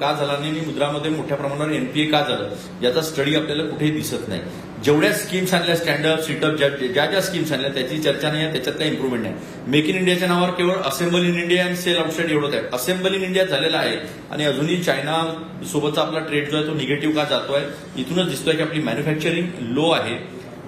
का झाला नाही आणि मुद्रामध्ये मोठ्या प्रमाणावर एनपीए का झालं याचा स्टडी आपल्याला कुठेही दिसत नाही. जेवढ्या स्कीम्स आणल्या स्टँडअप सिटअप ज्या स्कीम्स आणल्या त्याची चर्चा नाही आहे, त्याच्यात काही इम्प्रुव्हमेंट नाही. मेक इन इंडियाच्या नावावर केवळ असेंबल इन इंडिया आणि सेल आउटसाइड एवढंच आहे. असेंबल इन इंडिया झालेला आहे आणि अजूनही चायना सोबतचा आपला ट्रेड जो आहे तो निगेटिव्ह का जातोय, इथूनच दिसतोय की आपली मॅन्युफॅक्चरिंग लो आहे.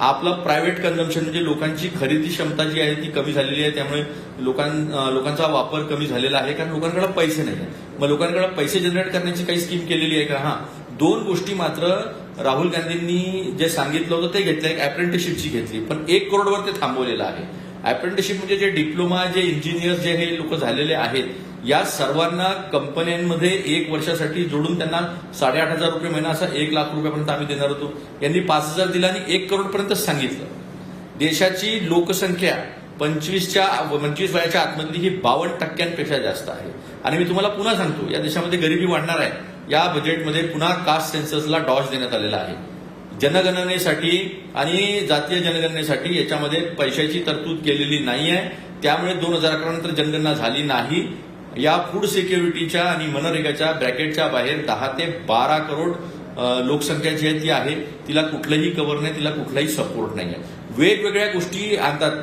आपलं प्रायव्हेट कन्झम्पशन म्हणजे लोकांची खरेदी क्षमता जी आहे ती कमी झालेली आहे. त्यामुळे लोकांचा वापर कमी झालेला आहे कारण लोकांकडे पैसे नाही. मग लोकांकडे पैसे जनरेट करण्याची काही स्कीम केलेली आहे का? हां, 2 गोष्टी मात्र राहुल गांधींनी जे सांगितलं होतं ते घेतलं. एक अप्रेंटिसशिपची घेतली, पण 1 करोडवर ते थांबवलेलं आहे. अप्रेंटिसशिप म्हणजे जे डिप्लोमा जे इंजिनियर्स जे हे लोक झालेले आहेत या सर्वांना कंपन्यांमध्ये 1 वर्षासाठी जोडून त्यांना 8,500 रुपये महिना असा 1 लाख रुपयापर्यंत आम्ही देणार होतो. यांनी 5,000 दिला आणि 1 करोडपर्यंतच सांगितलं. देशाची लोकसंख्या 25 वयाच्या आतमधली ही 52% जास्त आहे. आणि मी तुम्हाला पुन्हा सांगतो, या देशामध्ये गरिबी वाढणार आहे. या बजेटमध्ये पुन्हा कास्ट सेन्ससला डॉज देण्यात आलेला आहे. जनगणनेसाठी आणि जातीय जनगणनेसाठी याच्यामध्ये पैशाची तरतूद केलेली नाही आहे. त्यामुळे 2011 नंतर जनगणना झाली नाही. या फूड सिक्युरिटीच्या आणि मनरेगाच्या ब्रॅकेटच्या बाहेर 10 ते 12 करोड लोकसंख्या जी आहे ती आहे. तिला कुठलंही कव्हर नाही, तिला कुठलाही सपोर्ट नाही आहे. वेगवेगळ्या गोष्टी आणतात.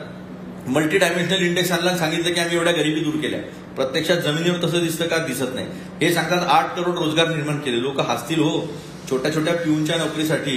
मल्टी डायमेन्शनल इंडेक्स आणला आणि सांगितलं की आम्ही एवढ्या गरिबी दूर केल्या. प्रत्यक्षात जमिनीवर तसं दिसतं का? दिसत नाही. हे सांगतात 8 करोड रोजगार निर्माण केले. लोक हसतील हो. छोट्या छोट्या पिऊनच्या नोकरीसाठी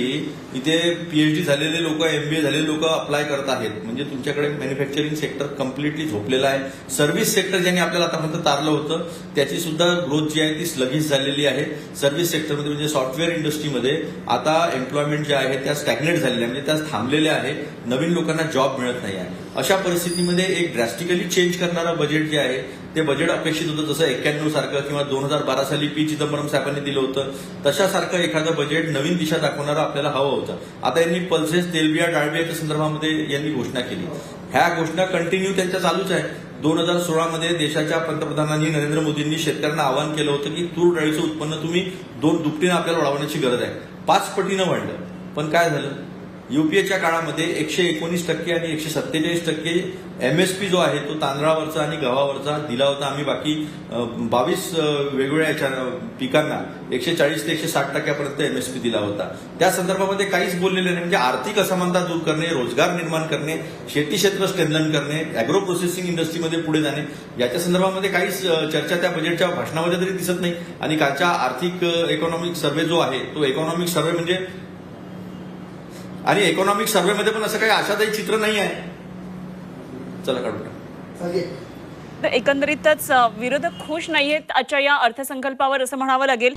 इथे पीएचडी झालेले लोक, एमबीए झालेले लोक अप्लाय करत आहेत. म्हणजे तुमच्याकडे मॅन्युफॅक्चरिंग सेक्टर कम्प्लिटली झोपलेलं आहे. सर्व्हिस सेक्टर ज्यांनी आपल्याला आतापर्यंत तारलं होतं त्याची सुद्धा ग्रोथ जी आहे ती स्लगिश झालेली आहे. सर्व्हिस सेक्टरमध्ये म्हणजे सॉफ्टवेअर इंडस्ट्रीमध्ये आता एम्प्लॉयमेंट जे आहे त्या स्टॅग्नेट झालेल्या आहे, म्हणजे त्या थांबलेल्या आहे. नवीन लोकांना जॉब मिळत नाही आहे. अशा परिस्थितीमध्ये एक ड्रॅस्टिकली चेंज करणारं बजेट जे आहे ते बजेट अपेक्षित होतं. जसं 91 सारखं किंवा 2012 साली पी चिदंबरम साहेबांनी दिलं होतं तशासारखं एखादं बजेट नवीन दिशा दाखवणारं आपल्याला हवं होतं. आता यांनी पल्सेस, तेलबिया, डाळबियाच्या संदर्भामध्ये यांनी घोषणा केली. ह्या घोषणा कंटिन्यू त्यांच्या चालूच आहे. 2016 देशाच्या पंतप्रधानांनी नरेंद्र मोदींनी शेतकऱ्यांना आवाहन केलं होतं की तूर डाळीचं उत्पन्न तुम्ही 2 दुपटीनं आपल्याला वाढवण्याची गरज आहे. 5 पटीनं वाढलं. पण काय झालं? युपीएच्या काळामध्ये 119% आणि 147% एमएसपी जो आहे तो तांदळावरचा आणि गव्हावरचा दिला होता. आम्ही बाकी 22 वेगवेगळ्या पिकांना 140 ते 160% एमएसपी दिला होता. त्या संदर्भामध्ये काहीच बोललेलं नाही. म्हणजे आर्थिक असमानता दूर करणे, रोजगार निर्माण करणे, शेती क्षेत्र स्ट्रेंथन करणे, अॅग्रो प्रोसेसिंग इंडस्ट्रीमध्ये पुढे जाणे याच्या संदर्भामध्ये काहीच चर्चा त्या बजेटच्या भाषणामध्ये तरी दिसत नाही. आणि कालच्या आर्थिक इकॉनॉमिक सर्व्हे जो आहे तो इकॉनॉमिक सर्व्हे म्हणजे आणि इकॉनॉमिक सर्व्हेमध्ये पण असं काही आशादायी चित्र नाही आहे. चला काढून एकंदरीतच विरोधक खुश नाहीयेत आजच्या या अर्थसंकल्पावर असं म्हणावं लागेल.